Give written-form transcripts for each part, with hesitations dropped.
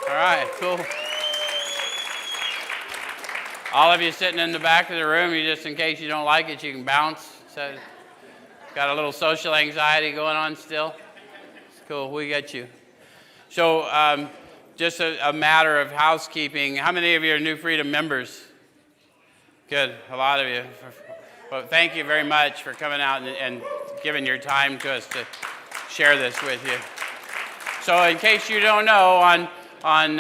All right, cool. All of you sitting in the back of the room, you just in case you don't like it, you can bounce. So, got a little social anxiety going on still? It's cool, we get you. So, just a matter of housekeeping. How many of you are New Freedom members? Good, a lot of you. Well, thank you very much for coming out and giving your time to us to share this with you. So, in case you don't know, on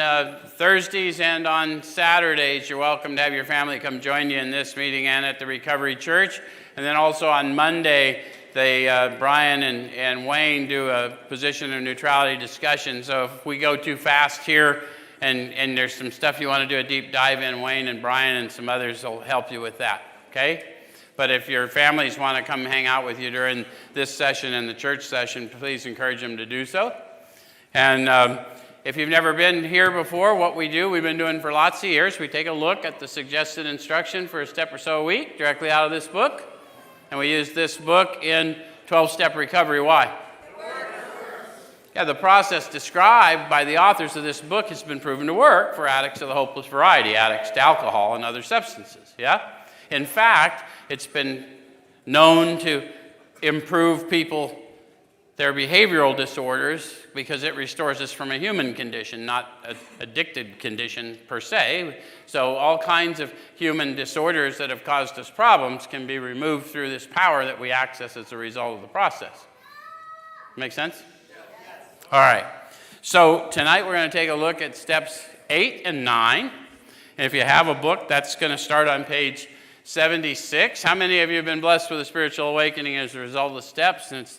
Thursdays and on Saturdays, you're welcome to have your family come join you in this meeting and at the Recovery Church. And then also on Monday, Brian and Wayne do a position of neutrality discussion. So if we go too fast here and there's some stuff you want to do a deep dive in, Wayne and Brian and some others will help you with that, okay? But if your families want to come hang out with you during this session and the church session, please encourage them to do so. And if you've never been here before, what we do, we've been doing for lots of years, we take a look at the suggested instruction for a step or so a week directly out of this book. And we use this book in 12-step recovery. Why? Yeah, the process described by the authors of this book has been proven to work for addicts of the hopeless variety, addicts to alcohol and other substances, yeah? In fact, it's been known to improve their behavioral disorders because it restores us from a human condition, not an addicted condition per se. So all kinds of human disorders that have caused us problems can be removed through this power that we access as a result of the process. Make sense? Yes. All right. So tonight we're going to take a look at steps 8 and 9. And if you have a book, that's going to start on page 76. How many of you have been blessed with a spiritual awakening as a result of the steps and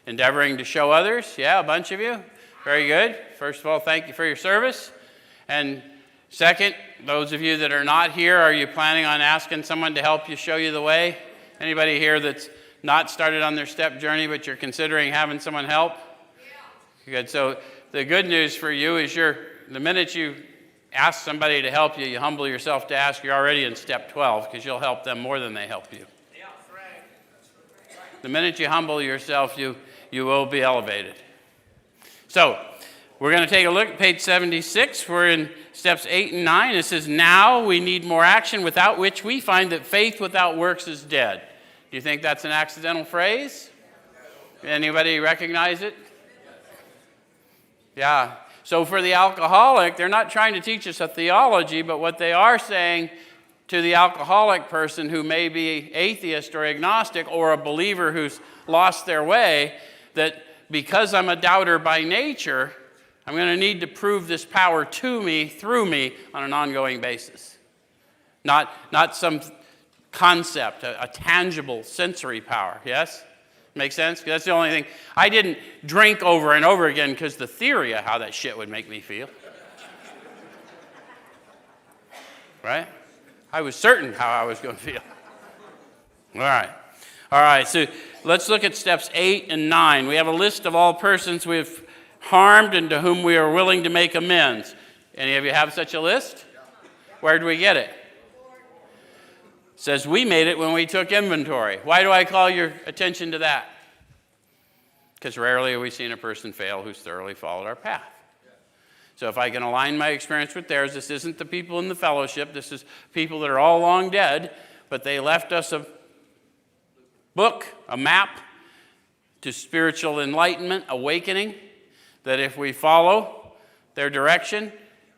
endeavoring to show others? Yeah, a bunch of you. Very good. First of all, thank you for your service. And second, those of you that are not here, are you planning on asking someone to help you show you the way? Anybody here that's not started on their step journey, but you're considering having someone help? Yeah. Good. So the good news for you is the minute you ask somebody to help you, you humble yourself to ask, you're already in step 12 because you'll help them more than they help you. Yeah, right. The minute you humble yourself, you will be elevated. So, we're going to take a look at page 76. We're in steps 8 and 9. It says, now we need more action, without which we find that faith without works is dead. Do you think that's an accidental phrase? Anybody recognize it? Yeah. So for the alcoholic, they're not trying to teach us a theology, but what they are saying to the alcoholic person who may be atheist or agnostic or a believer who's lost their way, that because I'm a doubter by nature, I'm going to need to prove this power to me, through me, on an ongoing basis. Not some concept, a tangible sensory power, yes? Make sense? Because that's the only thing. I didn't drink over and over again because the theory of how that shit would make me feel. Right? I was certain how I was going to feel. All right, so let's look at steps 8 and 9. We have a list of all persons we have harmed and to whom we are willing to make amends. Any of you have such a list? Where did we get it? It says we made it when we took inventory. Why do I call your attention to that? Because rarely have we seen a person fail who's thoroughly followed our path. So if I can align my experience with theirs, this isn't the people in the fellowship. This is people that are all long dead, but they left us a book, a map to spiritual enlightenment, awakening, that if we follow their direction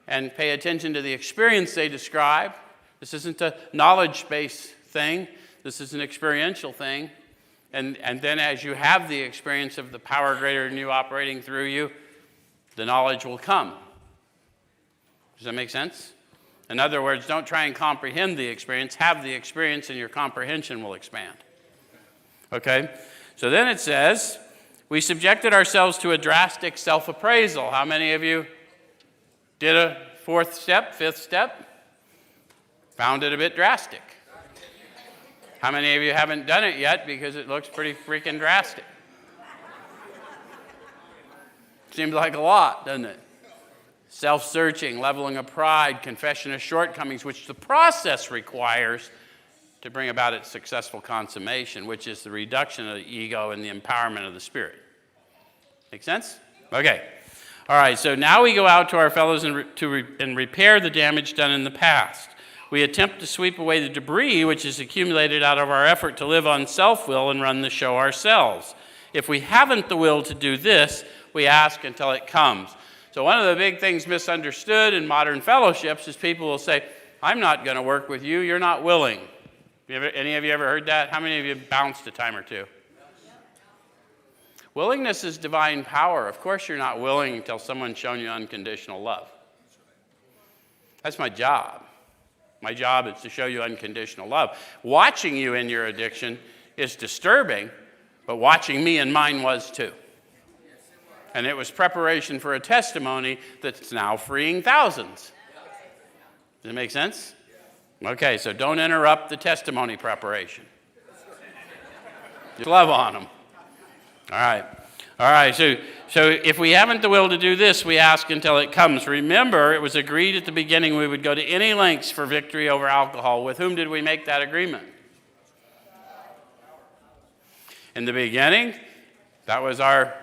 and pay attention to the experience they describe, this isn't a knowledge-based thing, this is an experiential thing, and then as you have the experience of the power greater than you operating through you, the knowledge will come. Does that make sense? In other words, don't try and comprehend the experience, have the experience and your comprehension will expand. Okay, so then it says, we subjected ourselves to a drastic self-appraisal. How many of you did a fifth step? Found it a bit drastic. How many of you haven't done it yet because it looks pretty freaking drastic? Seems like a lot, doesn't it? Self-searching, leveling of pride, confession of shortcomings, which the process requires to bring about its successful consummation, which is the reduction of the ego and the empowerment of the spirit. Make sense? Okay. All right, so now we go out to our fellows and repair the damage done in the past. We attempt to sweep away the debris which is accumulated out of our effort to live on self-will and run the show ourselves. If we haven't the will to do this, we ask until it comes. So one of the big things misunderstood in modern fellowships is people will say, I'm not going to work with you, you're not willing. Any of you ever heard that? How many of you bounced a time or two? Willingness is divine power. Of course you're not willing until someone's shown you unconditional love. That's my job. My job is to show you unconditional love. Watching you in your addiction is disturbing, but watching me in mine was too. And it was preparation for a testimony that's now freeing thousands. Does it make sense? Okay, so don't interrupt the testimony preparation. Just love on them. All right, so if we haven't the will to do this, we ask until it comes. Remember, it was agreed at the beginning we would go to any lengths for victory over alcohol. With whom did we make that agreement? In the beginning, that was our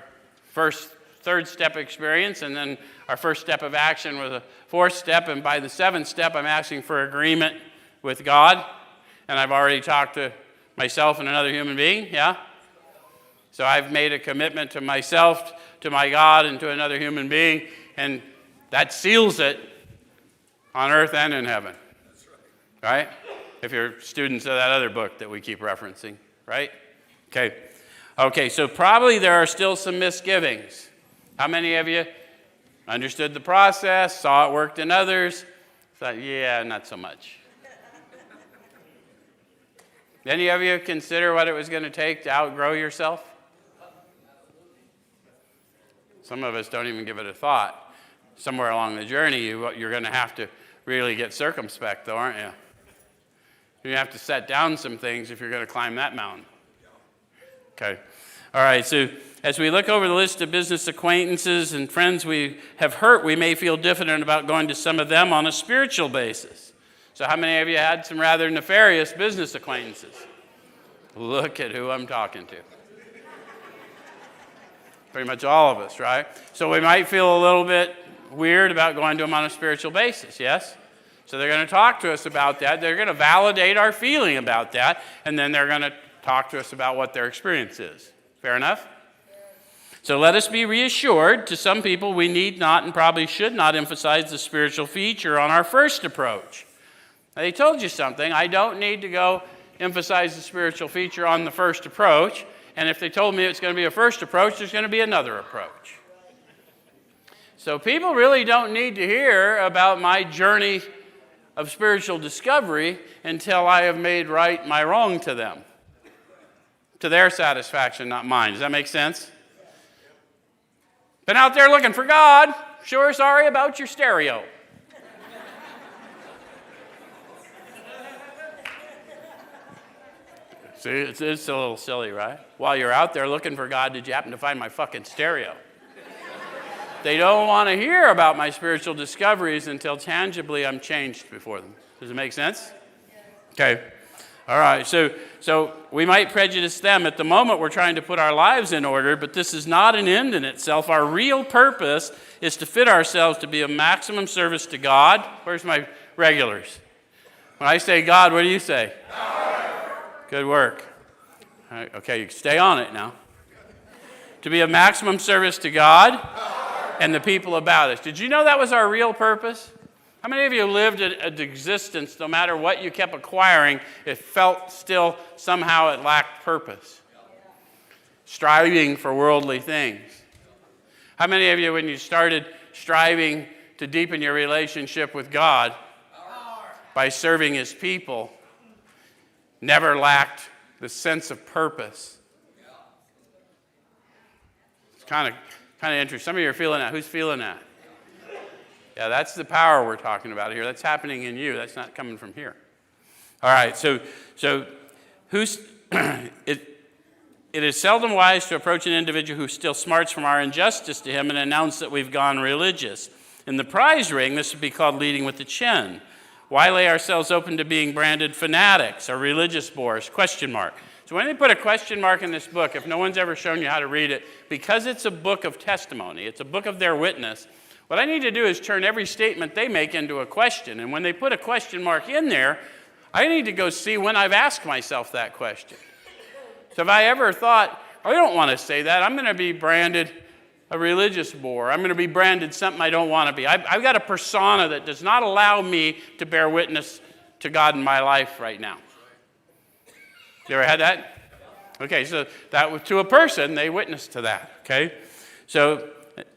third step experience, and then our first step of action was a fourth step, and by the seventh step, I'm asking for agreement with God, and I've already talked to myself and another human being, yeah? So I've made a commitment to myself, to my God, and to another human being, and that seals it on earth and in heaven. Right? If you're students of that other book that we keep referencing, right? Okay, so probably there are still some misgivings. How many of you understood the process, saw it worked in others, thought, yeah, not so much? Any of you consider what it was going to take to outgrow yourself? Some of us don't even give it a thought. Somewhere along the journey, you're going to have to really get circumspect, though, aren't you? You have to set down some things if you're going to climb that mountain. Okay. All right, so as we look over the list of business acquaintances and friends we have hurt, we may feel diffident about going to some of them on a spiritual basis. So how many of you had some rather nefarious business acquaintances? Look at who I'm talking to. Pretty much all of us, right? So we might feel a little bit weird about going to them on a spiritual basis, yes? So they're going to talk to us about that. They're going to validate our feeling about that, and then they're going to talk to us about what their experience is. Fair enough? So let us be reassured. To some people, we need not and probably should not emphasize the spiritual feature on our first approach. Now, they told you something. I don't need to go emphasize the spiritual feature on the first approach. And if they told me it's going to be a first approach, there's going to be another approach. So people really don't need to hear about my journey of spiritual discovery until I have made right my wrong to them. To their satisfaction, not mine. Does that make sense? Been out there looking for God. Sure sorry about your stereo. See, it's a little silly, right? While you're out there looking for God, did you happen to find my fucking stereo? They don't want to hear about my spiritual discoveries until tangibly I'm changed before them. Does it make sense? Okay. All right. So we might prejudice them. At the moment, we're trying to put our lives in order, but this is not an end in itself. Our real purpose is to fit ourselves to be of maximum service to God. Where's my regulars? When I say God, what do you say? Good work. All right, okay, you can stay on it now. To be of maximum service to God and the people about us. Did you know that was our real purpose? How many of you lived an existence, no matter what you kept acquiring, it felt still somehow it lacked purpose? Striving for worldly things. How many of you, when you started striving to deepen your relationship with God by serving His people, never lacked the sense of purpose? It's kind of interesting. Some of you are feeling that. Who's feeling that? Yeah, that's the power we're talking about here. That's happening in you. That's not coming from here. All right, so who's it is seldom wise to approach an individual who still smarts from our injustice to him and announce that we've gone religious. In the prize ring, this would be called leading with the chin. Why lay ourselves open to being branded fanatics or religious bores? Question mark. So when they put a question mark in this book, if no one's ever shown you how to read it, because it's a book of testimony, it's a book of their witness, what I need to do is turn every statement they make into a question. And when they put a question mark in there, I need to go see when I've asked myself that question. So if I ever thought, I don't want to say that, I'm going to be branded a religious bore. I'm going to be branded something I don't want to be. I've got a persona that does not allow me to bear witness to God in my life right now. You ever had that? Okay, so that was to a person, they witnessed to that, okay? So,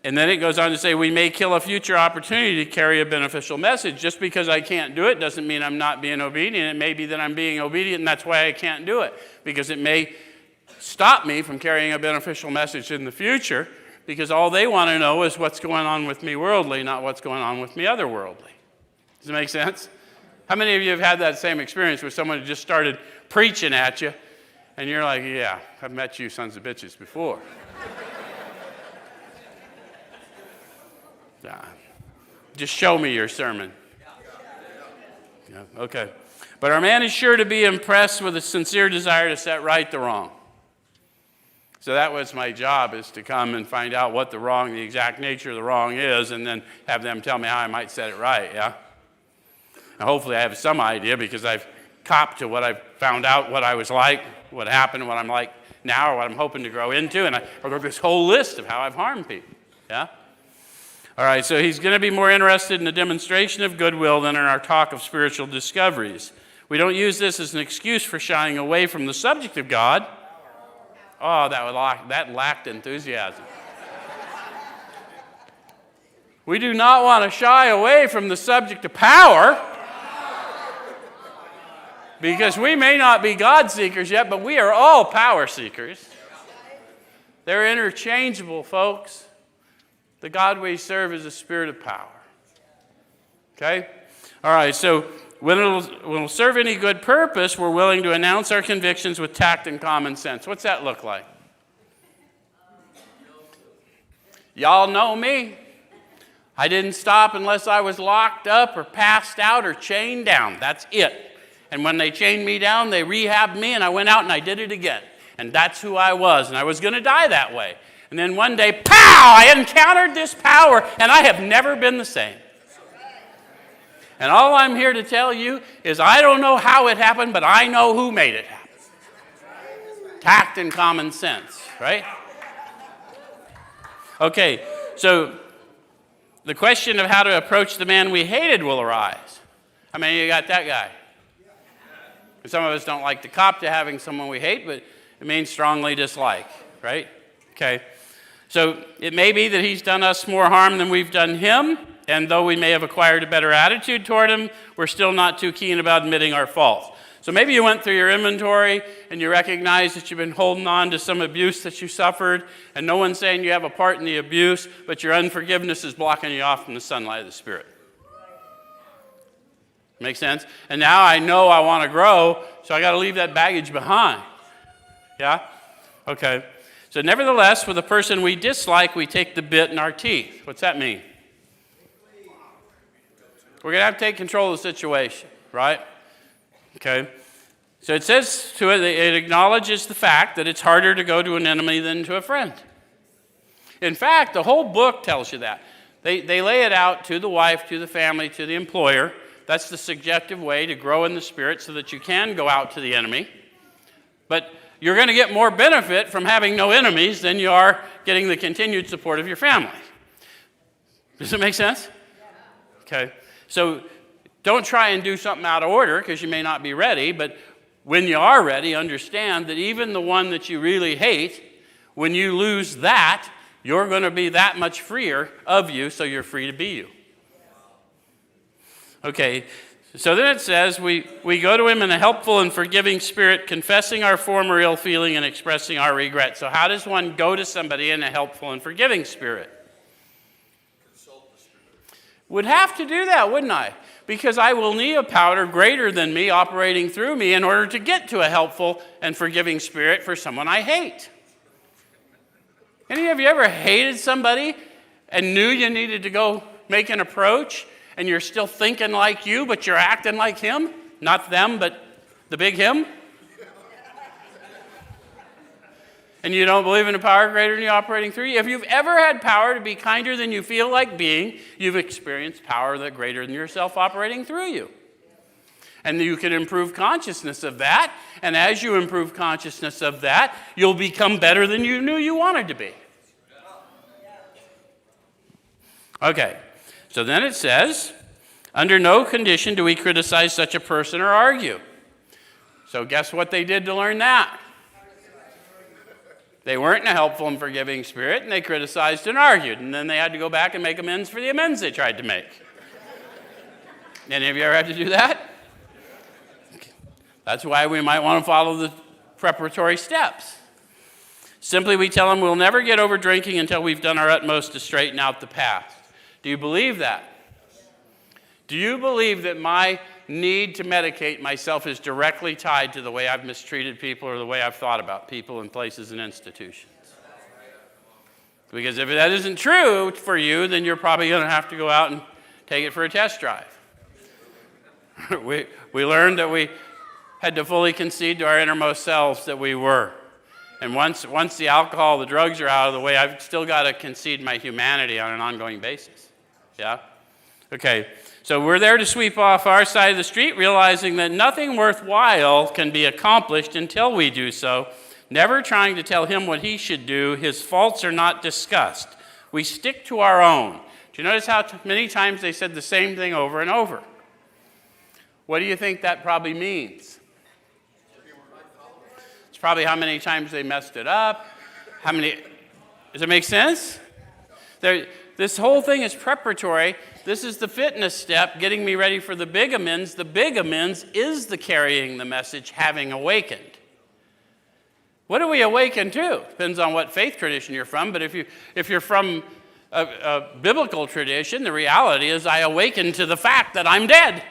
and then it goes on to say, we may kill a future opportunity to carry a beneficial message. Just because I can't do it doesn't mean I'm not being obedient. It may be that I'm being obedient, and that's why I can't do it, because it may stop me from carrying a beneficial message in the future, because all they want to know is what's going on with me worldly, not what's going on with me otherworldly. Does it make sense? How many of you have had that same experience where someone just started preaching at you, and you're like, yeah, I've met you sons of bitches before. Yeah. Just show me your sermon. Yeah, okay. But our man is sure to be impressed with a sincere desire to set right the wrong. So that was my job, is to come and find out what the exact nature of the wrong is, and then have them tell me how I might set it right, yeah? Now, hopefully I have some idea, because I've copped to what I've found out, what I was like, what happened, what I'm like now, or what I'm hoping to grow into, and I wrote this whole list of how I've harmed people, yeah? All right, so he's going to be more interested in the demonstration of goodwill than in our talk of spiritual discoveries. We don't use this as an excuse for shying away from the subject of God. Oh, that lacked enthusiasm. We do not want to shy away from the subject of power, because we may not be God seekers yet, but we are all power seekers. They're interchangeable, folks. The God we serve is a spirit of power. Okay? All right, so when it'll serve any good purpose, we're willing to announce our convictions with tact and common sense. What's that look like? Y'all know me. I didn't stop unless I was locked up or passed out or chained down. That's it. And when they chained me down, they rehabbed me, and I went out and I did it again. And that's who I was, and I was going to die that way. And then one day, pow, I encountered this power, and I have never been the same. And all I'm here to tell you is I don't know how it happened, but I know who made it happen. Tact and common sense, right? Okay, so the question of how to approach the man we hated will arise. How many of you got that guy? Some of us don't like to cop to having someone we hate, but it means strongly dislike, right? Okay. So it may be that he's done us more harm than we've done him, and though we may have acquired a better attitude toward him, we're still not too keen about admitting our faults. So maybe you went through your inventory and you recognize that you've been holding on to some abuse that you suffered, and no one's saying you have a part in the abuse, but your unforgiveness is blocking you off from the sunlight of the Spirit. Make sense? And now I know I want to grow, so I got to leave that baggage behind. Yeah? Okay. So nevertheless, with a person we dislike, we take the bit in our teeth. What's that mean? We're going to have to take control of the situation, right? Okay. So it says to it, it acknowledges the fact that it's harder to go to an enemy than to a friend. In fact, the whole book tells you that. They lay it out to the wife, to the family, to the employer. That's the subjective way to grow in the Spirit so that you can go out to the enemy. But you're going to get more benefit from having no enemies than you are getting the continued support of your family. Does it make sense? Okay. So don't try and do something out of order, because you may not be ready, but when you are ready, understand that even the one that you really hate, when you lose that, you're going to be that much freer of you, so you're free to be you. Okay, so then it says we go to him in a helpful and forgiving spirit, confessing our former ill feeling and expressing our regret. So how does one go to somebody in a helpful and forgiving spirit? Consult the Spirit. Would have to do that, wouldn't I? Because I will need a power greater than me operating through me in order to get to a helpful and forgiving spirit for someone I hate. Any of you ever hated somebody and knew you needed to go make an approach, and you're still thinking like you, but you're acting like him? Not them, but the big him? And you don't believe in a power greater than you operating through you? If you've ever had power to be kinder than you feel like being, you've experienced power that greater than yourself operating through you. And you can improve consciousness of that. And as you improve consciousness of that, you'll become better than you knew you wanted to be. Okay, so then it says, under no condition do we criticize such a person or argue. So guess what they did to learn that? They weren't in a helpful and forgiving spirit, and they criticized and argued. And then they had to go back and make amends for the amends they tried to make. Any of you ever had to do that? That's why we might want to follow the preparatory steps. Simply, we tell them we'll never get over drinking until we've done our utmost to straighten out the past. Do you believe that? Do you believe that my need to medicate myself is directly tied to the way I've mistreated people or the way I've thought about people and places and institutions? Because if that isn't true for you, then you're probably going to have to go out and take it for a test drive. We learned that we had to fully concede to our innermost selves that we were. And once the alcohol, the drugs are out of the way, I've still got to concede my humanity on an ongoing basis. Yeah? Okay. So we're there to sweep off our side of the street, realizing that nothing worthwhile can be accomplished until we do so, never trying to tell him what he should do. His faults are not discussed. We stick to our own. Do you notice how many times they said the same thing over and over? What do you think that probably means? It's probably how many times they messed it up. Does it make sense? This whole thing is preparatory. This is the fitness step, getting me ready for the big amends. The big amends is the carrying the message, having awakened. What do we awaken to? Depends on what faith tradition you're from, but if you're from a biblical tradition, the reality is I awaken to the fact that I'm dead.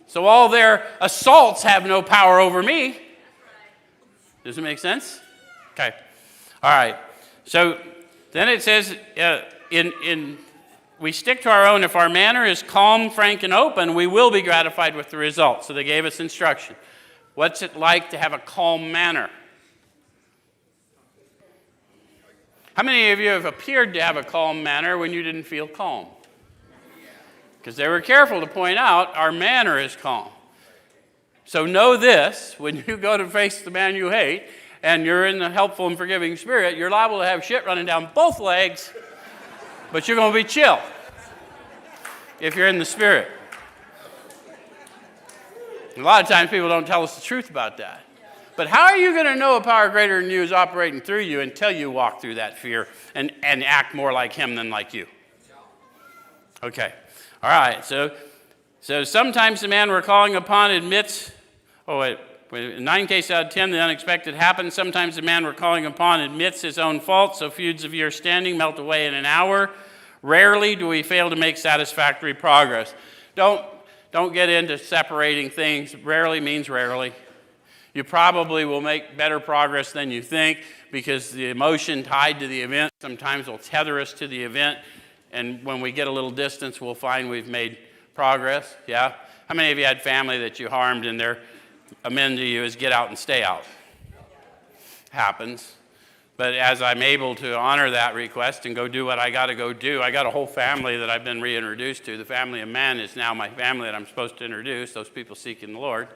So all their assaults have no power over me. Does it make sense? Okay. All right. So then it says, we stick to our own. If our manner is calm, frank, and open, we will be gratified with the result. So they gave us instruction. What's it like to have a calm manner? How many of you have appeared to have a calm manner when you didn't feel calm? Because they were careful to point out our manner is calm. So know this, when you go to face the man you hate, and you're in the helpful and forgiving spirit, you're liable to have shit running down both legs, but you're going to be chill if you're in the spirit. A lot of times people don't tell us the truth about that. But how are you going to know a power greater than you is operating through you until you walk through that fear and act more like him than like you? Okay. All right. So sometimes the man we're calling upon admits, in 9 cases out of 10, the unexpected happens. Sometimes the man we're calling upon admits his own fault, so feuds of years standing melt away in an hour. Rarely do we fail to make satisfactory progress. Don't get into separating things. Rarely means rarely. You probably will make better progress than you think because the emotion tied to the event sometimes will tether us to the event, and when we get a little distance, we'll find we've made progress. Yeah? How many of you had family that you harmed and their amend to you is get out and stay out? Happens. But as I'm able to honor that request and go do what I got to go do, I got a whole family that I've been reintroduced to. The family of men is now my family that I'm supposed to introduce, those people seeking the Lord,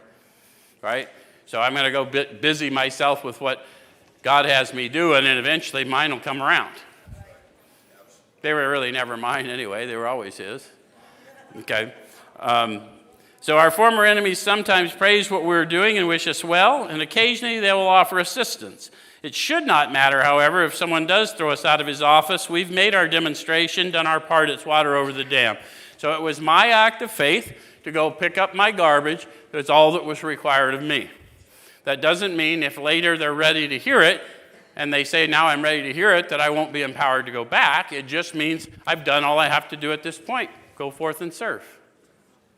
right? So I'm going to go busy myself with what God has me doing, and eventually mine will come around. They were really never mine anyway. They were always his. Okay. So our former enemies sometimes praise what we're doing and wish us well, and occasionally they will offer assistance. It should not matter, however, if someone does throw us out of his office. We've made our demonstration, done our part. It's water over the dam. So it was my act of faith to go pick up my garbage. That's all that was required of me. That doesn't mean if later they're ready to hear it, and they say, now I'm ready to hear it, that I won't be empowered to go back. It just means I've done all I have to do at this point. Go forth and serve.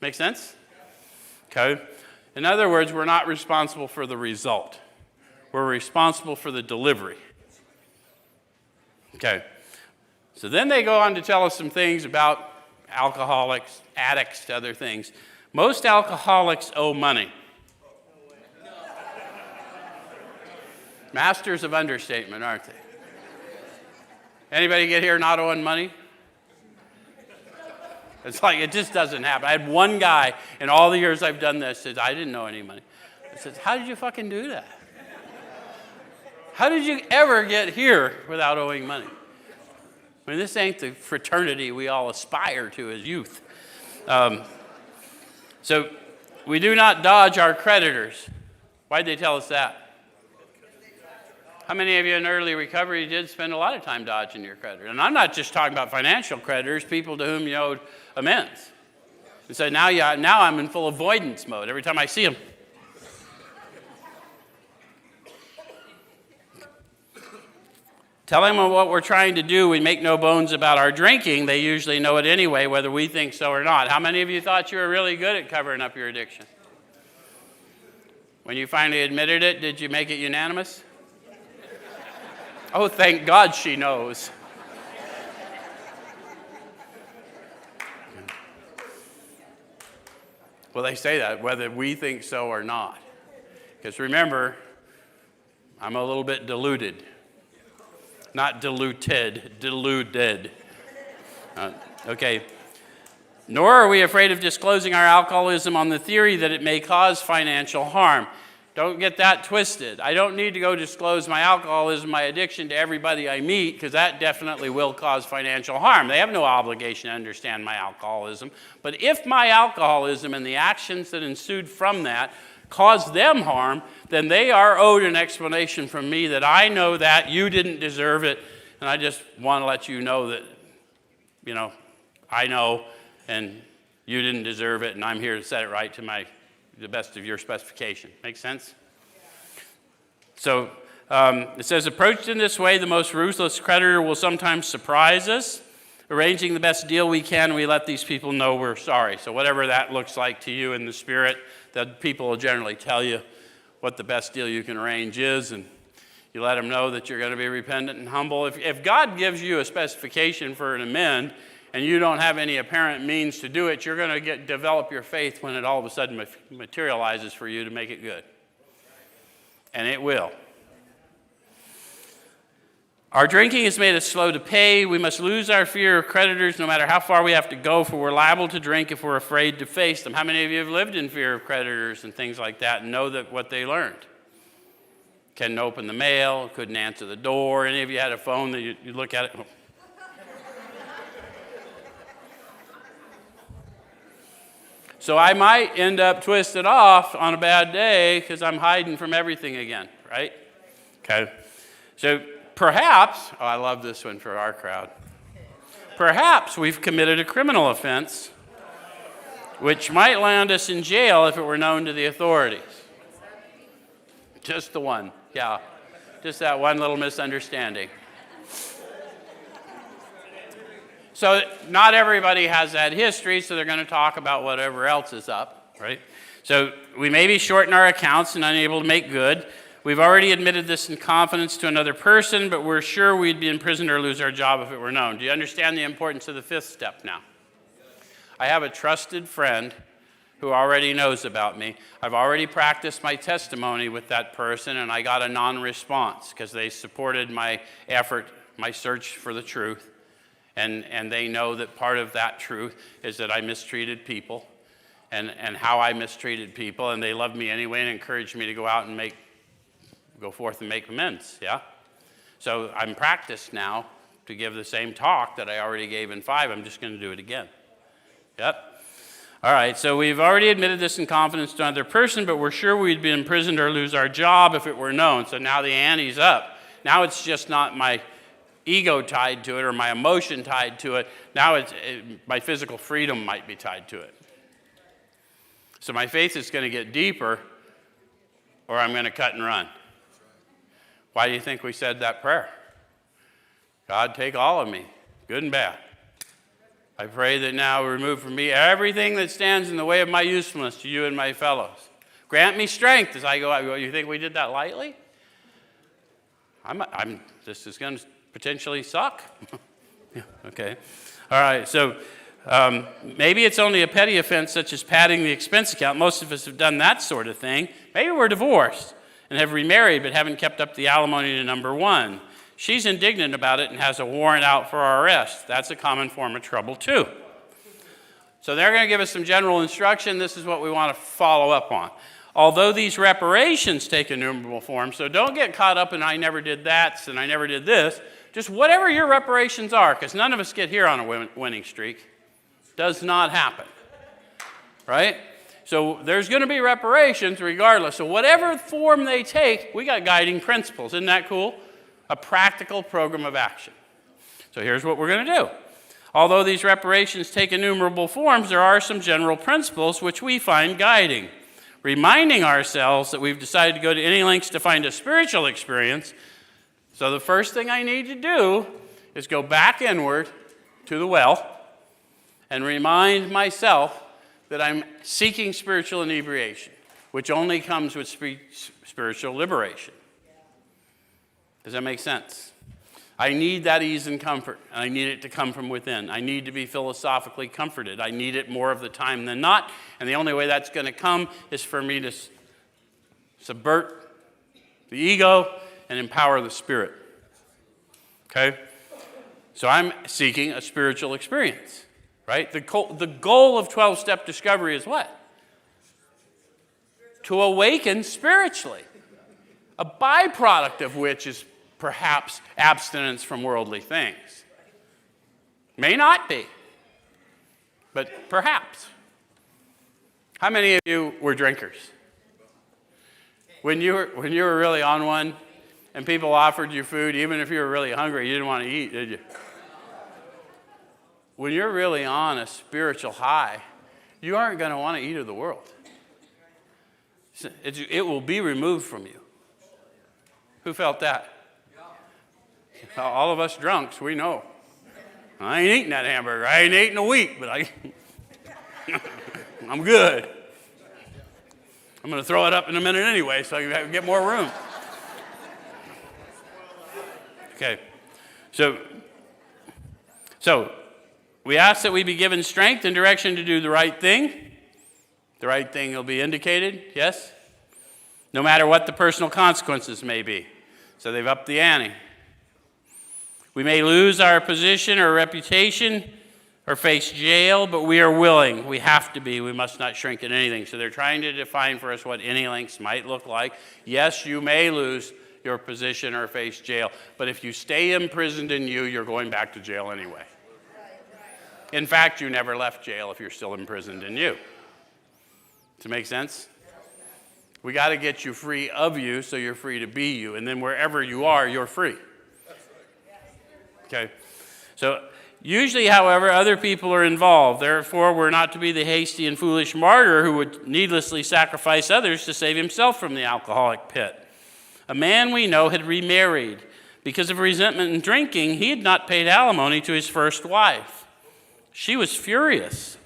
Make sense? Okay. In other words, we're not responsible for the result. We're responsible for the delivery. Okay. So then they go on to tell us some things about alcoholics, addicts, other things. Most alcoholics owe money. Masters of understatement, aren't they? Anybody get here not owing money? It's like, it just doesn't happen. I had one guy in all the years I've done this says, I didn't owe any money. I said, how did you fucking do that? How did you ever get here without owing money? I mean, this ain't the fraternity we all aspire to as youth. So we do not dodge our creditors. Why'd they tell us that? How many of you in early recovery did spend a lot of time dodging your creditor? And I'm not just talking about financial creditors, people to whom you owed amends. And so now I'm in full avoidance mode every time I see them. Telling them what we're trying to do, we make no bones about our drinking. They usually know it anyway, whether we think so or not. How many of you thought you were really good at covering up your addiction? When you finally admitted it, did you make it unanimous? Oh, thank God she knows. Well, they say that, whether we think so or not. Because remember, I'm a little bit deluded. Not diluted, deluded. Okay. Nor are we afraid of disclosing our alcoholism on the theory that it may cause financial harm. Don't get that twisted. I don't need to go disclose my alcoholism, my addiction to everybody I meet, because that definitely will cause financial harm. They have no obligation to understand my alcoholism. But if my alcoholism and the actions that ensued from that cause them harm, then they are owed an explanation from me that I know that you didn't deserve it, and I just want to let you know that, I know, and you didn't deserve it, and I'm here to set it right to the best of your specification. Make sense? So it says, approached in this way, the most ruthless creditor will sometimes surprise us. Arranging the best deal we can, we let these people know we're sorry. So whatever that looks like to you in the spirit, that people will generally tell you what the best deal you can arrange is, and you let them know that you're going to be repentant and humble. If God gives you a specification for an amend, and you don't have any apparent means to do it, you're going to develop your faith when it all of a sudden materializes for you to make it good. And it will. Our drinking has made us slow to pay. We must lose our fear of creditors no matter how far we have to go, for we're liable to drink if we're afraid to face them. How many of you have lived in fear of creditors and things like that and know that what they learned? Couldn't open the mail, couldn't answer the door. Any of you had a phone that you look at it? So I might end up twisted off on a bad day because I'm hiding from everything again, right? Okay. So perhaps, I love this one for our crowd. Perhaps we've committed a criminal offense which might land us in jail if it were known to the authorities. Just the one, yeah. Just that one little misunderstanding. So not everybody has that history, so they're going to talk about whatever else is up, right? So we may be short in our accounts and unable to make good. We've already admitted this in confidence to another person, but we're sure we'd be imprisoned or lose our job if it were known. Do you understand the importance of the fifth step now? I have a trusted friend who already knows about me. I've already practiced my testimony with that person, and I got a non-response because they supported my effort, my search for the truth. And they know that part of that truth is that I mistreated people and how I mistreated people, and they loved me anyway and encouraged me to go out and go forth and make amends, yeah? So I'm practiced now to give the same talk that I already gave in 5. I'm just going to do it again. Yep. All right, so we've already admitted this in confidence to another person, but we're sure we'd be imprisoned or lose our job if it were known. So now the ante's up. Now it's just not my ego tied to it or my emotion tied to it. Now my physical freedom might be tied to it. So my faith is going to get deeper, or I'm going to cut and run. Why do you think we said that prayer? God, take all of me, good and bad. I pray that now remove from me everything that stands in the way of my usefulness to you and my fellows. Grant me strength as I go out. You think we did that lightly? This is going to potentially suck. Yeah, okay. All right, so maybe it's only a petty offense such as padding the expense account. Most of us have done that sort of thing. Maybe we're divorced and have remarried but haven't kept up the alimony to number one. She's indignant about it and has a warrant out for our arrest. That's a common form of trouble too. So they're going to give us some general instruction. This is what we want to follow up on. Although these reparations take innumerable forms, so don't get caught up in I never did that and I never did this. Just whatever your reparations are, because none of us get here on a winning streak. Does not happen. Right? So there's going to be reparations regardless. So whatever form they take, we got guiding principles. Isn't that cool? A practical program of action. So here's what we're going to do. Although these reparations take innumerable forms, there are some general principles which we find guiding. Reminding ourselves that we've decided to go to any lengths to find a spiritual experience. So the first thing I need to do is go back inward to the well and remind myself that I'm seeking spiritual inebriation, which only comes with spiritual liberation. Does that make sense? I need that ease and comfort, and I need it to come from within. I need to be philosophically comforted. I need it more of the time than not, and the only way that's going to come is for me to subvert the ego and empower the spirit. Okay? So I'm seeking a spiritual experience, right? The goal of 12-step discovery is what? To awaken spiritually. A byproduct of which is perhaps abstinence from worldly things. May not be, but perhaps. How many of you were drinkers? When you were really on one and people offered you food, even if you were really hungry, you didn't want to eat, did you? When you're really on a spiritual high, you aren't going to want to eat of the world. It will be removed from you. Who felt that? All of us drunks, we know. I ain't eating that hamburger. I ain't eating a week, but I'm good. I'm going to throw it up in a minute anyway so I can get more room. Okay. So we ask that we be given strength and direction to do the right thing. The right thing will be indicated, yes? No matter what the personal consequences may be. So they've upped the ante. We may lose our position or reputation or face jail, but we are willing. We have to be. We must not shrink in anything. So they're trying to define for us what any lengths might look like. Yes, you may lose your position or face jail, but if you stay imprisoned in you, you're going back to jail anyway. In fact, you never left jail if you're still imprisoned in you. Does it make sense? We got to get you free of you so you're free to be you, and then wherever you are, you're free. Okay, so usually, however, other people are involved. Therefore, we're not to be the hasty and foolish martyr who would needlessly sacrifice others to save himself from the alcoholic pit. A man we know had remarried. Because of resentment and drinking, he had not paid alimony to his first wife. She was furious.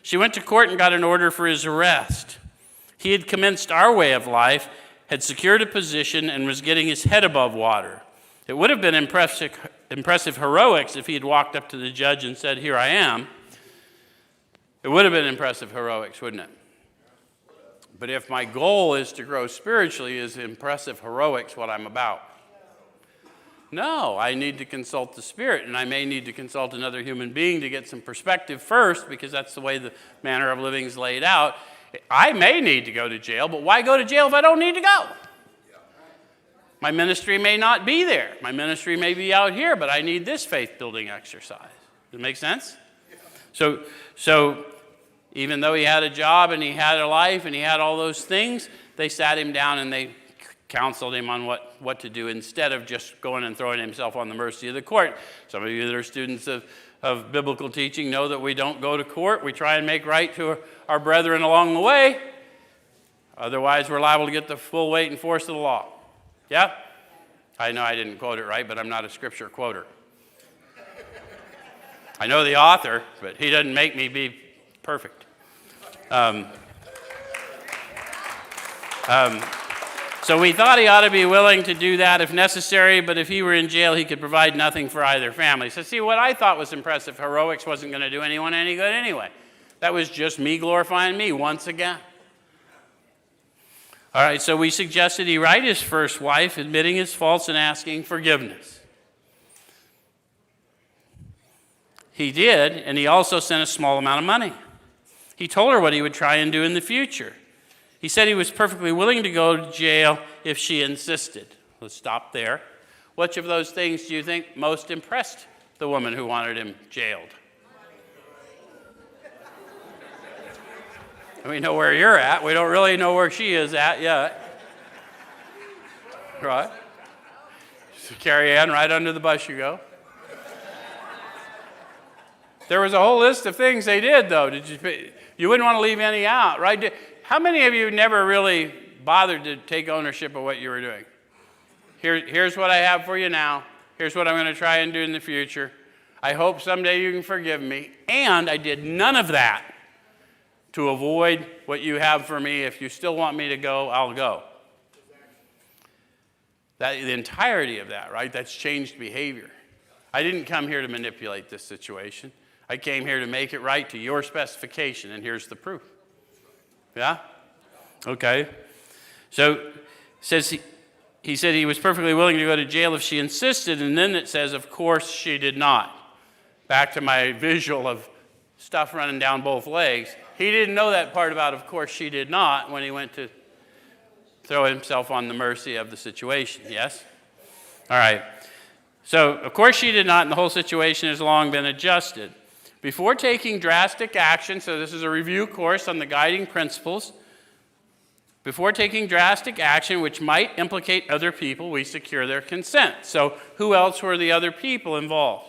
She went to court and got an order for his arrest. He had commenced our way of life, had secured a position, and was getting his head above water. It would have been impressive heroics if he had walked up to the judge and said, "Here I am." It would have been impressive heroics, wouldn't it? But if my goal is to grow spiritually, is impressive heroics what I'm about? No, I need to consult the Spirit, and I may need to consult another human being to get some perspective first, because that's the way the manner of living is laid out. I may need to go to jail, but why go to jail if I don't need to go? My ministry may not be there. My ministry may be out here, but I need this faith-building exercise. Does it make sense? So even though he had a job and he had a life and he had all those things, they sat him down and they counseled him on what to do instead of just going and throwing himself on the mercy of the court. Some of you that are students of biblical teaching know that we don't go to court. We try and make right to our brethren along the way. Otherwise, we're liable to get the full weight and force of the law. Yeah? I know I didn't quote it right, but I'm not a scripture quoter. I know the author, but he doesn't make me be perfect. So we thought he ought to be willing to do that if necessary, but if he were in jail, he could provide nothing for either family. So see, what I thought was impressive heroics wasn't going to do anyone any good anyway. That was just me glorifying me once again. All right, so we suggested he write his first wife, admitting his faults and asking forgiveness. He did, and he also sent a small amount of money. He told her what he would try and do in the future. He said he was perfectly willing to go to jail if she insisted. Let's stop there. Which of those things do you think most impressed the woman who wanted him jailed? We know where you're at. We don't really know where she is at yet. Right? So Carrie Ann, right under the bus you go. There was a whole list of things they did, though. You wouldn't want to leave any out, right? How many of you never really bothered to take ownership of what you were doing? Here's what I have for you now. Here's what I'm going to try and do in the future. I hope someday you can forgive me. And I did none of that to avoid what you have for me. If you still want me to go, I'll go. The entirety of that, right? That's changed behavior. I didn't come here to manipulate this situation. I came here to make it right to your specification, and here's the proof. Yeah? Okay. So it says he said he was perfectly willing to go to jail if she insisted, and then it says, of course, she did not. Back to my visual of stuff running down both legs. He didn't know that part about, of course, she did not, when he went to throw himself on the mercy of the situation. Yes? All right. So, of course, she did not, and the whole situation has long been adjusted. Before taking drastic action, so this is a review course on the guiding principles. Before taking drastic action which might implicate other people, we secure their consent. So, who else were the other people involved?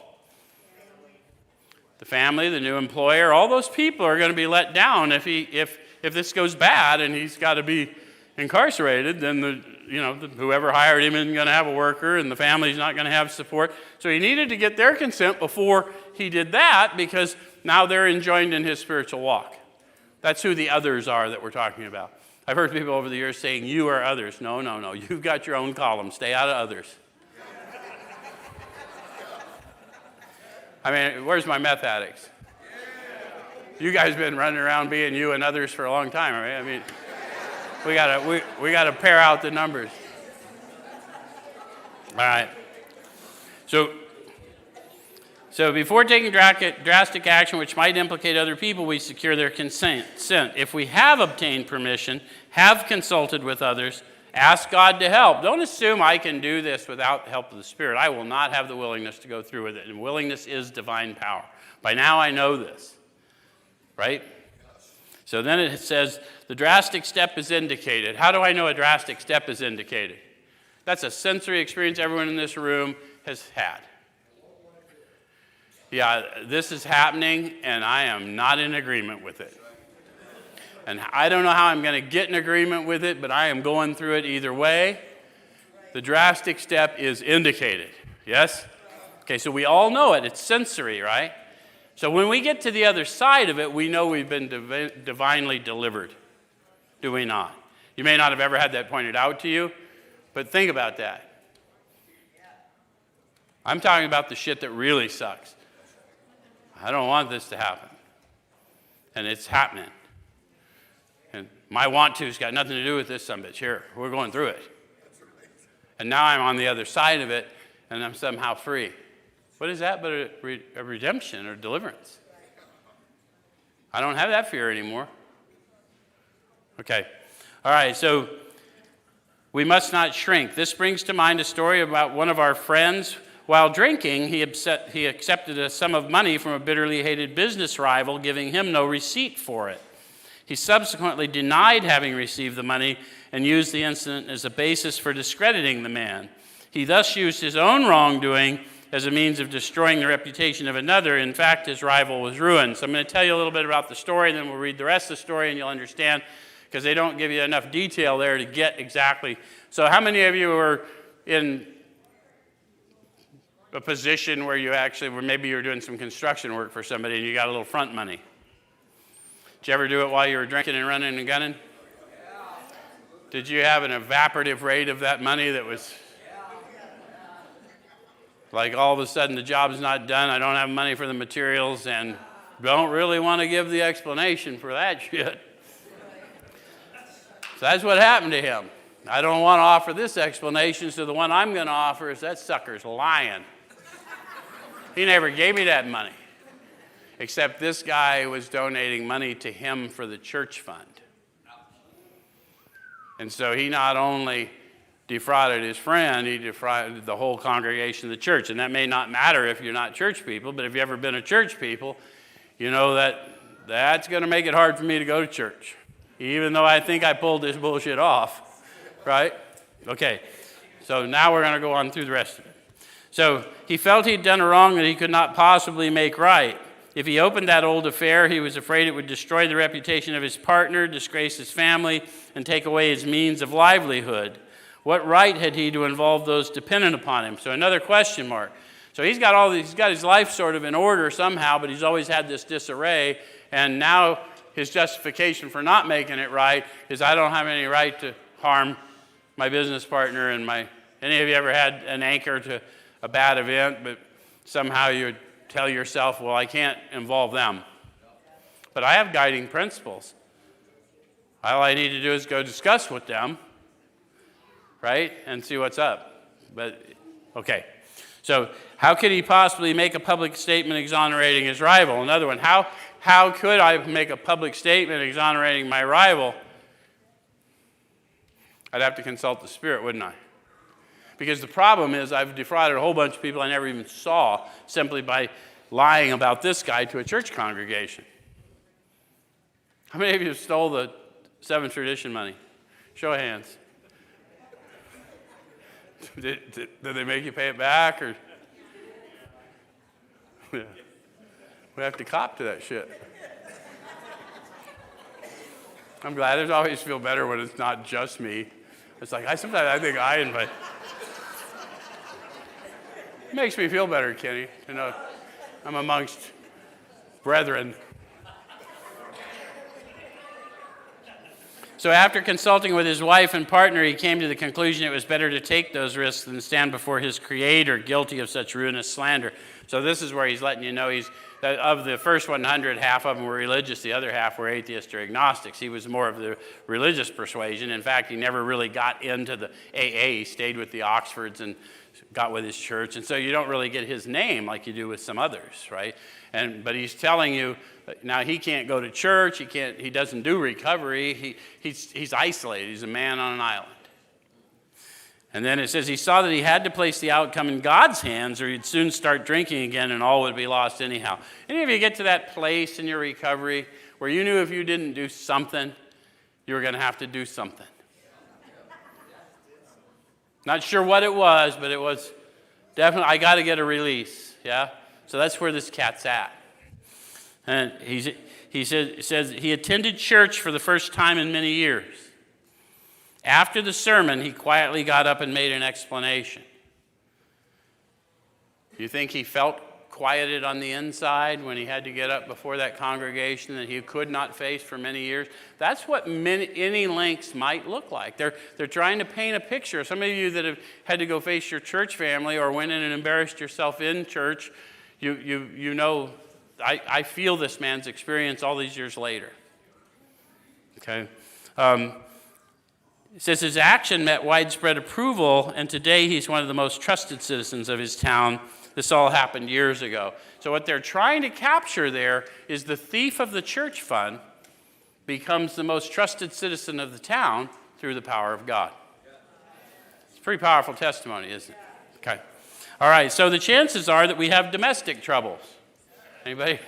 The family, the new employer, all those people are going to be let down if this goes bad and he's got to be incarcerated. Then whoever hired him isn't going to have a worker, and the family's not going to have support. So he needed to get their consent before he did that, because now they're enjoined in his spiritual walk. That's who the others are that we're talking about. I've heard people over the years saying, you are others. No. You've got your own column. Stay out of others. I mean, where's my meth addicts? You guys have been running around being you and others for a long time, right? I mean, we gotta pare out the numbers. All right. So before taking drastic action which might implicate other people, we secure their consent. If we have obtained permission, have consulted with others, ask God to help. Don't assume I can do this without the help of the Spirit. I will not have the willingness to go through with it. And willingness is divine power. By now I know this. Right? So then it says, the drastic step is indicated. How do I know a drastic step is indicated? That's a sensory experience everyone in this room has had. Yeah, this is happening, and I am not in agreement with it. And I don't know how I'm going to get in agreement with it, but I am going through it either way. The drastic step is indicated. Yes? Okay, so we all know it. It's sensory, right? So when we get to the other side of it, we know we've been divinely delivered. Do we not? You may not have ever had that pointed out to you, but think about that. I'm talking about the shit that really sucks. I don't want this to happen. And it's happening. And my want to's got nothing to do with this sumbitch. Here, we're going through it. And now I'm on the other side of it, and I'm somehow free. What is that but a redemption or deliverance? I don't have that fear anymore. Okay. All right, so we must not shrink. This brings to mind a story about one of our friends. While drinking, he accepted a sum of money from a bitterly hated business rival, giving him no receipt for it. He subsequently denied having received the money and used the incident as a basis for discrediting the man. He thus used his own wrongdoing as a means of destroying the reputation of another. In fact, his rival was ruined. So I'm going to tell you a little bit about the story, and then we'll read the rest of the story, and you'll understand, because they don't give you enough detail there to get exactly. So how many of you were in a position where maybe you were doing some construction work for somebody and you got a little front money? Did you ever do it while you were drinking and running and gunning? Did you have an evaporative rate of that money that was like all of a sudden the job's not done, I don't have money for the materials, and don't really want to give the explanation for that shit? So that's what happened to him. I don't want to offer this explanation, so the one I'm going to offer is that sucker's lying. He never gave me that money, except this guy was donating money to him for the church fund. And so he not only defrauded his friend, he defrauded the whole congregation of the church. And that may not matter if you're not church people, but if you've ever been a church people, you know that's going to make it hard for me to go to church, even though I think I pulled this bullshit off, right? Okay, so now we're going to go on through the rest of it. So he felt he'd done a wrong that he could not possibly make right. If he opened that old affair, he was afraid it would destroy the reputation of his partner, disgrace his family, and take away his means of livelihood. What right had he to involve those dependent upon him? So another question mark. So he's got his life sort of in order somehow, but he's always had this disarray, and now his justification for not making it right is I don't have any right to harm my business partner and any of you ever had an anchor to a bad event, but somehow you tell yourself, well, I can't involve them. But I have guiding principles. All I need to do is go discuss with them, right, and see what's up. But, okay. So how could he possibly make a public statement exonerating his rival? Another one, how could I make a public statement exonerating my rival? I'd have to consult the Spirit, wouldn't I? Because the problem is I've defrauded a whole bunch of people I never even saw simply by lying about this guy to a church congregation. How many of you stole the seventh tradition money? Show of hands. Did they make you pay it back? Or yeah. We have to cop to that shit. I'm glad. I always feel better when it's not just me. It's like sometimes I think I invite. It makes me feel better, Kenny, to know I'm amongst brethren. So after consulting with his wife and partner, he came to the conclusion it was better to take those risks than stand before his Creator guilty of such ruinous slander. So this is where he's letting you know that of the first 100, half of them were religious, the other half were atheists or agnostics. He was more of the religious persuasion. In fact, he never really got into the AA. He stayed with the Oxfords and got with his church. And so you don't really get his name like you do with some others, right? But he's telling you, now he can't go to church, he doesn't do recovery, he's isolated, he's a man on an island. And then it says he saw that he had to place the outcome in God's hands or he'd soon start drinking again and all would be lost anyhow. Any of you get to that place in your recovery where you knew if you didn't do something, you were going to have to do something? Not sure what it was, but it was definitely, I got to get a release, yeah? So that's where this cat's at. And he says he attended church for the first time in many years. After the sermon, he quietly got up and made an explanation. You think he felt quieted on the inside when he had to get up before that congregation that he could not face for many years? That's what any lengths might look like. They're trying to paint a picture. Some of you that have had to go face your church family or went in and embarrassed yourself in church, you know, I feel this man's experience all these years later. Okay? It says his action met widespread approval, and today he's one of the most trusted citizens of his town. This all happened years ago. So what they're trying to capture there is the thief of the church fund becomes the most trusted citizen of the town through the power of God. It's a pretty powerful testimony, isn't it? Okay. All right, so the chances are that we have domestic troubles. Anybody?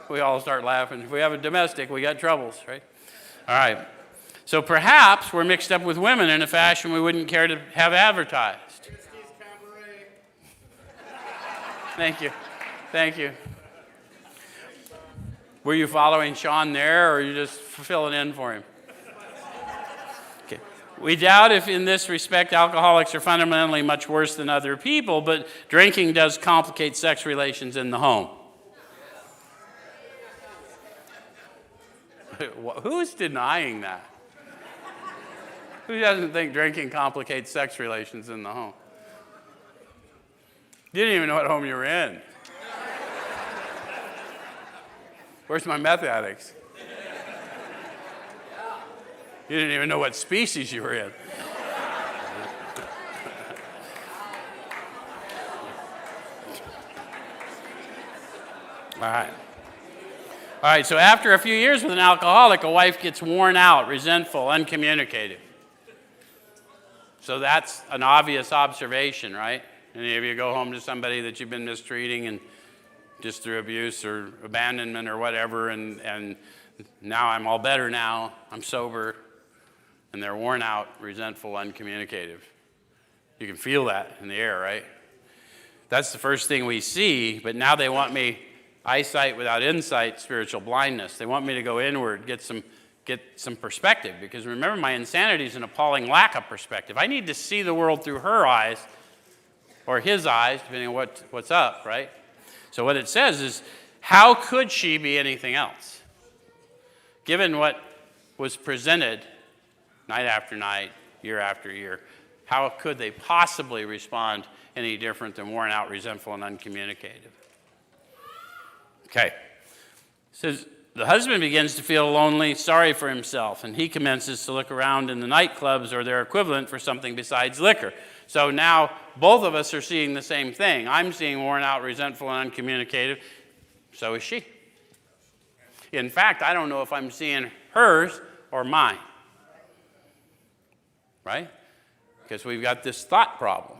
We all start laughing. If we have a domestic, we got troubles, right? All right. So perhaps we're mixed up with women in a fashion we wouldn't care to have advertised. Thank you. Thank you. Were you following Sean there, or are you just filling in for him? Okay. We doubt if in this respect alcoholics are fundamentally much worse than other people, but drinking does complicate sex relations in the home. Who's denying that? Who doesn't think drinking complicates sex relations in the home? You didn't even know what home you were in. Where's my meth addicts? You didn't even know what species you were in. All right, so after a few years with an alcoholic, a wife gets worn out, resentful, uncommunicative. So that's an obvious observation, right? Any of you go home to somebody that you've been mistreating and just through abuse or abandonment or whatever, and now I'm all better now, I'm sober, and they're worn out, resentful, uncommunicative. You can feel that in the air, right? That's the first thing we see, but now they want me, eyesight without insight, spiritual blindness. They want me to go inward, get some perspective, because remember, my insanity is an appalling lack of perspective. I need to see the world through her eyes, or his eyes, depending on what's up, right? So what it says is, how could she be anything else? Given what was presented night after night, year after year, how could they possibly respond any different than worn out, resentful, and uncommunicative? Okay. It says, the husband begins to feel lonely, sorry for himself, and he commences to look around in the nightclubs or their equivalent for something besides liquor. So now both of us are seeing the same thing. I'm seeing worn out, resentful, and uncommunicative. So is she. In fact, I don't know if I'm seeing hers or mine. Right? Because we've got this thought problem.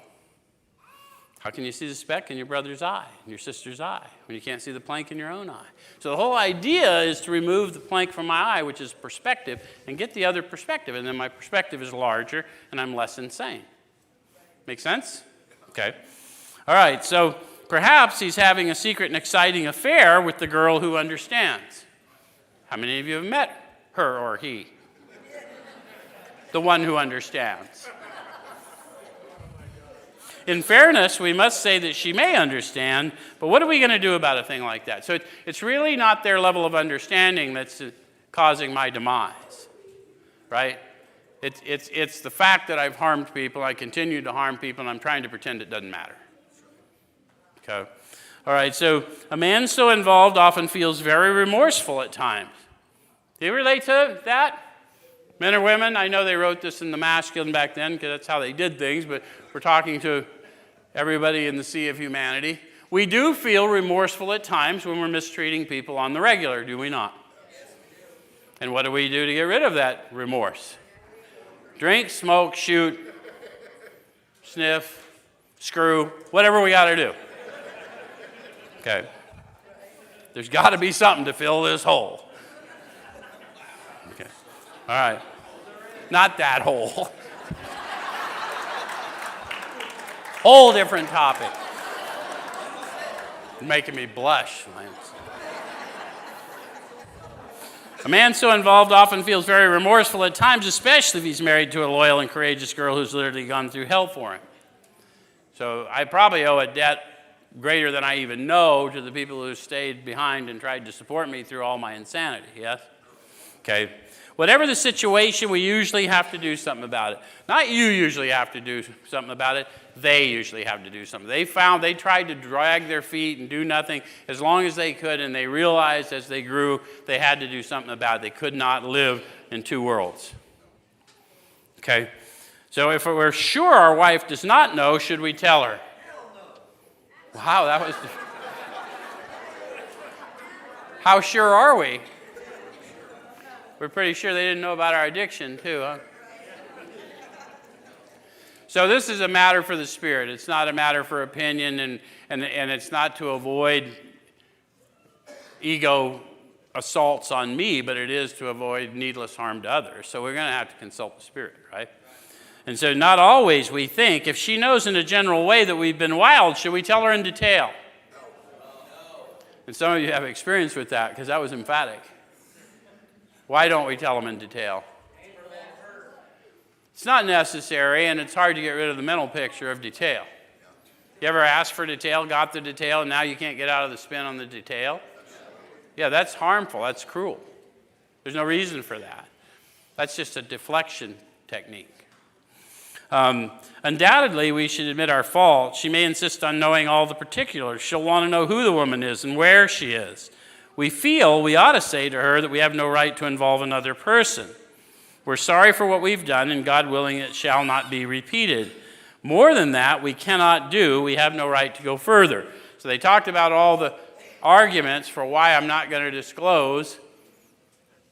How can you see the speck in your brother's eye, in your sister's eye, when you can't see the plank in your own eye? So the whole idea is to remove the plank from my eye, which is perspective, and get the other perspective. And then my perspective is larger, and I'm less insane. Make sense? Okay. All right, so perhaps he's having a secret and exciting affair with the girl who understands. How many of you have met her or he? The one who understands. In fairness, we must say that she may understand, but what are we going to do about a thing like that? So it's really not their level of understanding that's causing my demise, right? It's the fact that I've harmed people, I continue to harm people, and I'm trying to pretend it doesn't matter. Okay. All right, so a man so involved often feels very remorseful at times. Do you relate to that? Men or women? I know they wrote this in the masculine back then because that's how they did things, but we're talking to everybody in the sea of humanity. We do feel remorseful at times when we're mistreating people on the regular, do we not? And what do we do to get rid of that remorse? Drink, smoke, shoot, sniff, screw, whatever we got to do. Okay. There's got to be something to fill this hole. Okay. All right. Not that hole. Whole different topic. Making me blush, Lance. A man so involved often feels very remorseful at times, especially if he's married to a loyal and courageous girl who's literally gone through hell for him. So I probably owe a debt greater than I even know to the people who stayed behind and tried to support me through all my insanity, yes? Okay. Whatever the situation, we usually have to do something about it. Not you usually have to do something about it. They usually have to do something. They tried to drag their feet and do nothing as long as they could, and they realized as they grew they had to do something about it. They could not live in two worlds. Okay? So if we're sure our wife does not know, should we tell her? Wow, that was... How sure are we? We're pretty sure they didn't know about our addiction, too, huh? So this is a matter for the Spirit. It's not a matter for opinion, and it's not to avoid ego assaults on me, but it is to avoid needless harm to others. So we're going to have to consult the Spirit, right? And so not always we think, if she knows in a general way that we've been wild, should we tell her in detail? And some of you have experience with that because that was emphatic. Why don't we tell them in detail? It's not necessary, and it's hard to get rid of the mental picture of detail. You ever asked for detail, got the detail, and now you can't get out of the spin on the detail? Yeah, that's harmful. That's cruel. There's no reason for that. That's just a deflection technique. Undoubtedly, we should admit our fault. She may insist on knowing all the particulars. She'll want to know who the woman is and where she is. We feel we ought to say to her that we have no right to involve another person. We're sorry for what we've done, and God willing, it shall not be repeated. More than that, we cannot do. We have no right to go further. So they talked about all the arguments for why I'm not going to disclose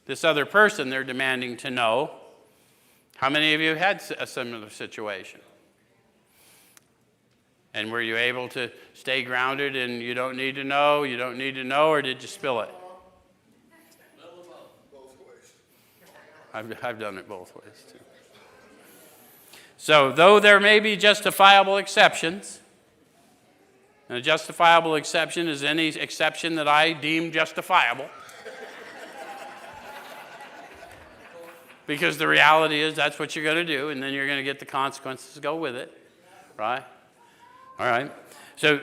this other person they're demanding to know. How many of you had a similar situation? And were you able to stay grounded and you don't need to know, or did you spill it? Both ways. I've done it both ways too. So, though there may be justifiable exceptions, and a justifiable exception is any exception that I deem justifiable, because the reality is that's what you're going to do, and then you're going to get the consequences to go with it, right? All right. So,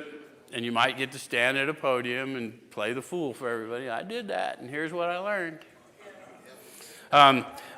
and you might get to stand at a podium and play the fool for everybody. I did that, and here's what I learned.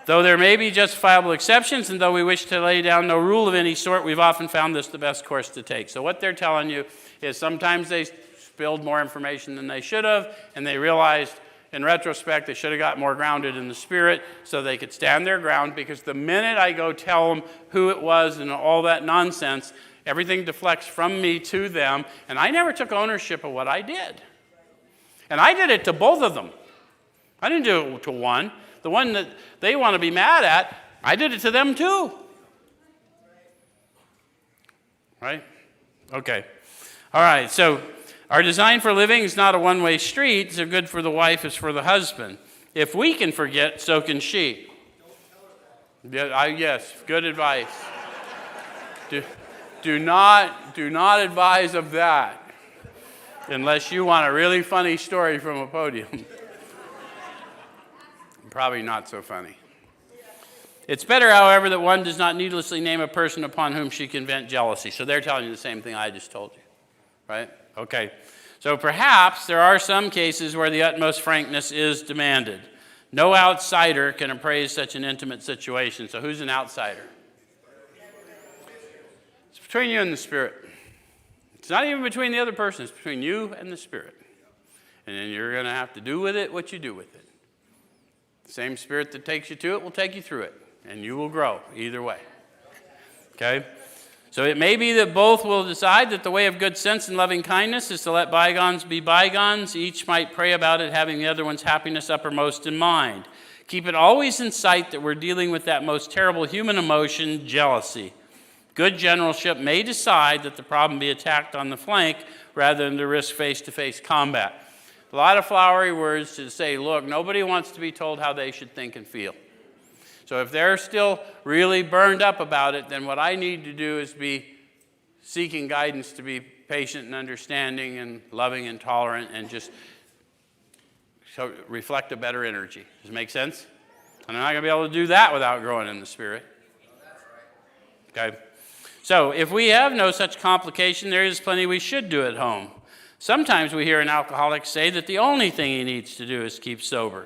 Though there may be justifiable exceptions, and though we wish to lay down no rule of any sort, we've often found this the best course to take. So what they're telling you is sometimes they spilled more information than they should have, and they realized in retrospect they should have got more grounded in the Spirit so they could stand their ground, because the minute I go tell them who it was and all that nonsense, everything deflects from me to them, and I never took ownership of what I did. And I did it to both of them. I didn't do it to one. The one that they want to be mad at, I did it to them too. Right? Okay. All right, so our design for living is not a one-way street. So good for the wife is for the husband. If we can forget, so can she. Yes, good advice. Do not advise of that unless you want a really funny story from a podium. Probably not so funny. It's better, however, that one does not needlessly name a person upon whom she can vent jealousy. So they're telling you the same thing I just told you, right? Okay. So perhaps there are some cases where the utmost frankness is demanded. No outsider can appraise such an intimate situation. So who's an outsider? It's between you and the Spirit. It's not even between the other person. It's between you and the Spirit. And then you're going to have to do with it what you do with it. The same Spirit that takes you to it will take you through it, and you will grow either way. Okay? So it may be that both will decide that the way of good sense and loving kindness is to let bygones be bygones. Each might pray about it, having the other one's happiness uppermost in mind. Keep it always in sight that we're dealing with that most terrible human emotion, jealousy. Good generalship may decide that the problem be attacked on the flank rather than to risk face-to-face combat. A lot of flowery words to say, look, nobody wants to be told how they should think and feel. So if they're still really burned up about it, then what I need to do is be seeking guidance to be patient and understanding and loving and tolerant and just so reflect a better energy. Does it make sense? And I'm not going to be able to do that without growing in the Spirit. Okay? So if we have no such complication, there is plenty we should do at home. Sometimes we hear an alcoholic say that the only thing he needs to do is keep sober.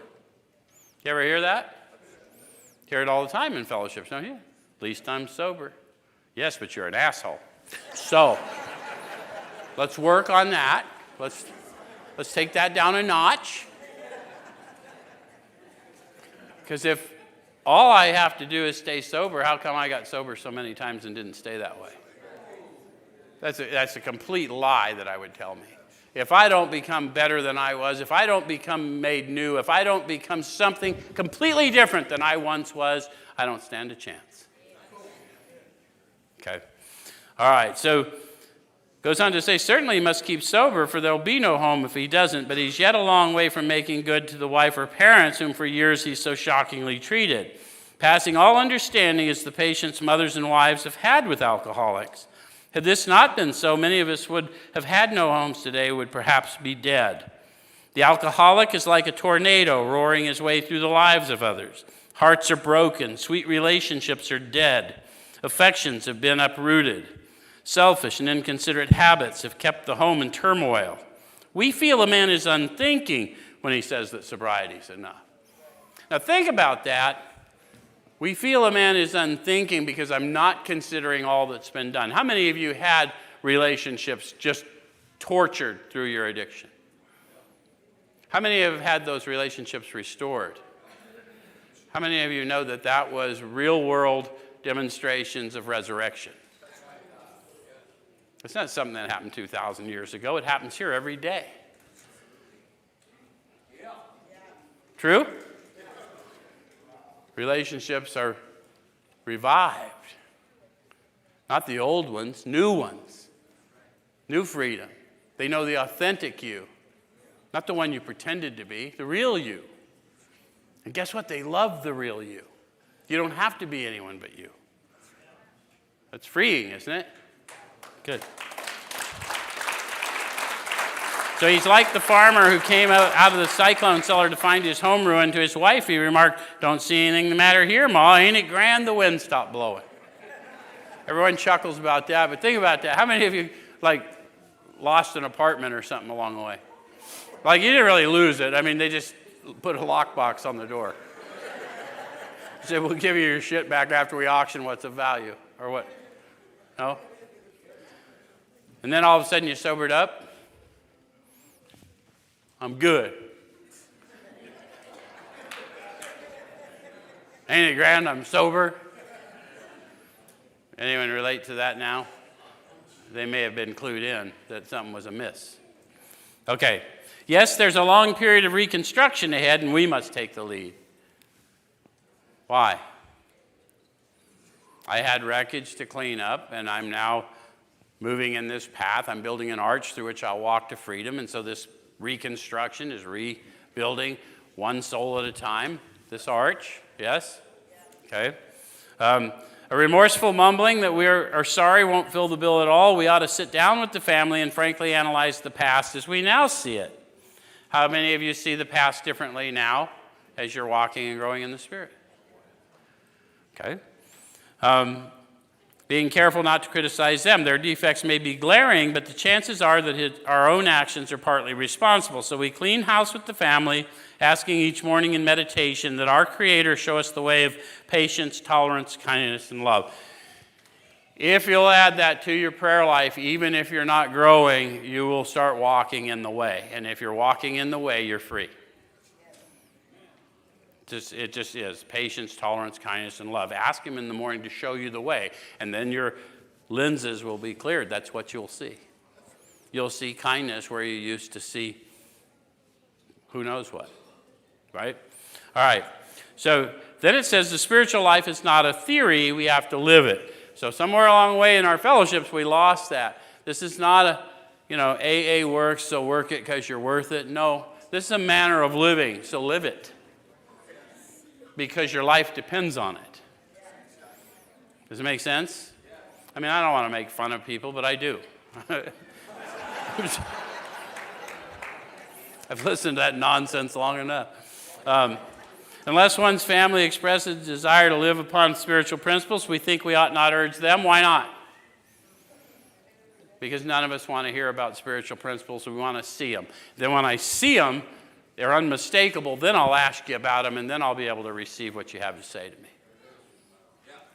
You ever hear that? Hear it all the time in fellowships, don't you? At least I'm sober. Yes, but you're an asshole. So, let's work on that. Let's take that down a notch. Because if all I have to do is stay sober, how come I got sober so many times and didn't stay that way? That's a complete lie that I would tell me. If I don't become better than I was, if I don't become made new, if I don't become something completely different than I once was, I don't stand a chance. Okay. All right. So goes on to say, certainly he must keep sober, for there'll be no home if he doesn't, but he's yet a long way from making good to the wife or parents whom for years he's so shockingly treated. Passing all understanding is the patience mothers and wives have had with alcoholics. Had this not been so, many of us would have had no homes today, would perhaps be dead. The alcoholic is like a tornado roaring his way through the lives of others. Hearts are broken, sweet relationships are dead, affections have been uprooted. Selfish and inconsiderate habits have kept the home in turmoil. We feel a man is unthinking when he says that sobriety is enough. Now think about that. We feel a man is unthinking because I'm not considering all that's been done. How many of you had relationships just tortured through your addiction? How many have had those relationships restored? How many of you know that that was real-world demonstrations of resurrection? It's not something that happened 2,000 years ago. It happens here every day. True? Relationships are revived. Not the old ones, new ones. New freedom. They know the authentic you. Not the one you pretended to be, the real you. And guess what? They love the real you. You don't have to be anyone but you. That's freeing, isn't it? Good. So he's like the farmer who came out of the cyclone cellar to find his home ruined. To his wife, he remarked, "Don't see anything the matter here, Ma. Ain't it grand the wind stopped blowing?" Everyone chuckles about that, but think about that. How many of you, lost an apartment or something along the way? You didn't really lose it. I mean, they just put a lockbox on the door. Said, "We'll give you your shit back after we auction what's of value." Or what? No? And then all of a sudden you sobered up. I'm good. Ain't it grand? I'm sober. Anyone relate to that now? They may have been clued in that something was amiss. Okay. Yes, there's a long period of reconstruction ahead, and we must take the lead. Why? I had wreckage to clean up, and I'm now moving in this path. I'm building an arch through which I'll walk to freedom, and so this reconstruction is rebuilding one soul at a time, this arch. Yes? Okay. A remorseful mumbling that we are sorry won't fill the bill at all. We ought to sit down with the family and frankly analyze the past as we now see it. How many of you see the past differently now as you're walking and growing in the Spirit? Okay. Being careful not to criticize them. Their defects may be glaring, but the chances are that our own actions are partly responsible. So we clean house with the family, asking each morning in meditation that our Creator show us the way of patience, tolerance, kindness, and love. If you'll add that to your prayer life, even if you're not growing, you will start walking in the way. And if you're walking in the way, you're free. It just is. Patience, tolerance, kindness, and love. Ask Him in the morning to show you the way, and then your lenses will be cleared. That's what you'll see. You'll see kindness where you used to see who knows what, right? All right. So then it says the spiritual life is not a theory. We have to live it. So somewhere along the way in our fellowships, we lost that. This is not AA works, so work it because you're worth it. No, this is a manner of living, so live it. Because your life depends on it. Does it make sense? I mean, I don't want to make fun of people, but I do. I've listened to that nonsense long enough. Unless one's family expresses a desire to live upon spiritual principles, we think we ought not urge them. Why not? Because none of us want to hear about spiritual principles, so we want to see them. Then when I see them, they're unmistakable, then I'll ask you about them, and then I'll be able to receive what you have to say to me.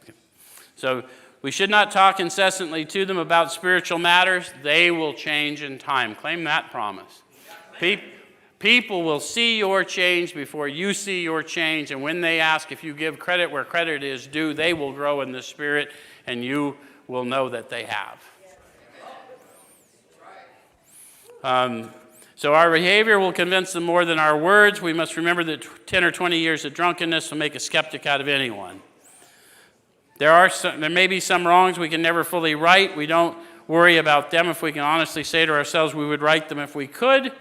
Okay. So we should not talk incessantly to them about spiritual matters. They will change in time. Claim that promise. People will see your change before you see your change, and when they ask if you give credit where credit is due, they will grow in the Spirit, and you will know that they have. So our behavior will convince them more than our words. We must remember that 10 or 20 years of drunkenness will make a skeptic out of anyone. There may be some wrongs we can never fully right. We don't worry about them if we can honestly say to ourselves we would right them if we could.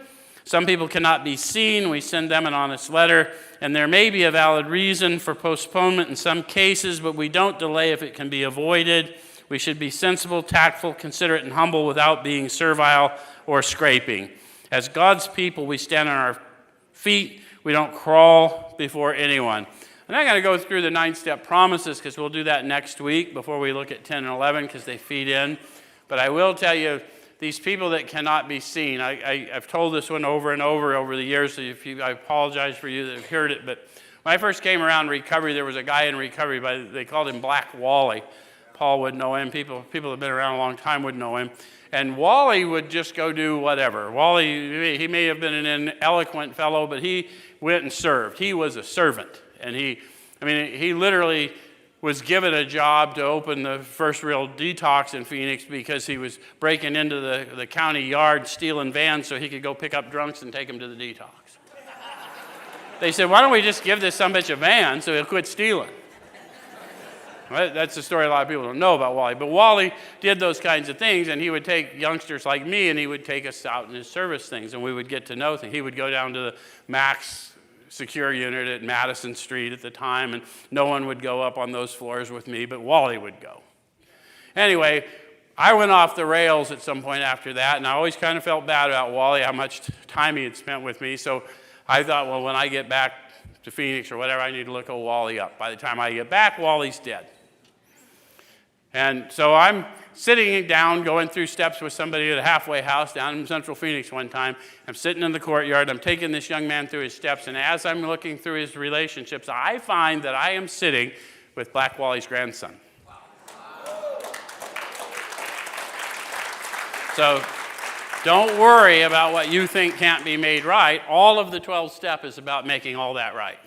Some people cannot be seen. We send them an honest letter, and there may be a valid reason for postponement in some cases, but we don't delay if it can be avoided. We should be sensible, tactful, considerate, and humble without being servile or scraping. As God's people, we stand on our feet. We don't crawl before anyone. I'm not going to go through the 9-step promises because we'll do that next week before we look at 10 and 11 because they feed in. But I will tell you, these people that cannot be seen, I've told this one over and over the years, so I apologize for you that have heard it. But when I first came around recovery, there was a guy in recovery, they called him Black Wally. Paul would know him. People that have been around a long time would know him. And Wally would just go do whatever. Wally, he may have been an ineloquent fellow, but he went and served. He was a servant. And he I mean, he literally was given a job to open the first real detox in Phoenix because he was breaking into the county yard, stealing vans so he could go pick up drunks and take them to the detox. They said, why don't we just give this sumbitch a van so he'll quit stealing? Well, that's a story a lot of people don't know about Wally. But Wally did those kinds of things, and he would take youngsters like me, and he would take us out in his service things, and we would get to know things. He would go down to the Max secure unit at Madison Street at the time, and no one would go up on those floors with me, but Wally would go. Anyway, I went off the rails at some point after that, and I always kind of felt bad about Wally, how much time he had spent with me, so I thought, well, when I get back to Phoenix or whatever, I need to look old Wally up. By the time I get back, Wally's dead. And so I'm sitting down, going through steps with somebody at a halfway house down in Central Phoenix one time. I'm sitting in the courtyard. I'm taking this young man through his steps. And as I'm looking through his relationships, I find that I am sitting with Black Wally's grandson. So don't worry about what you think can't be made right. All of the 12 step is about making all that right.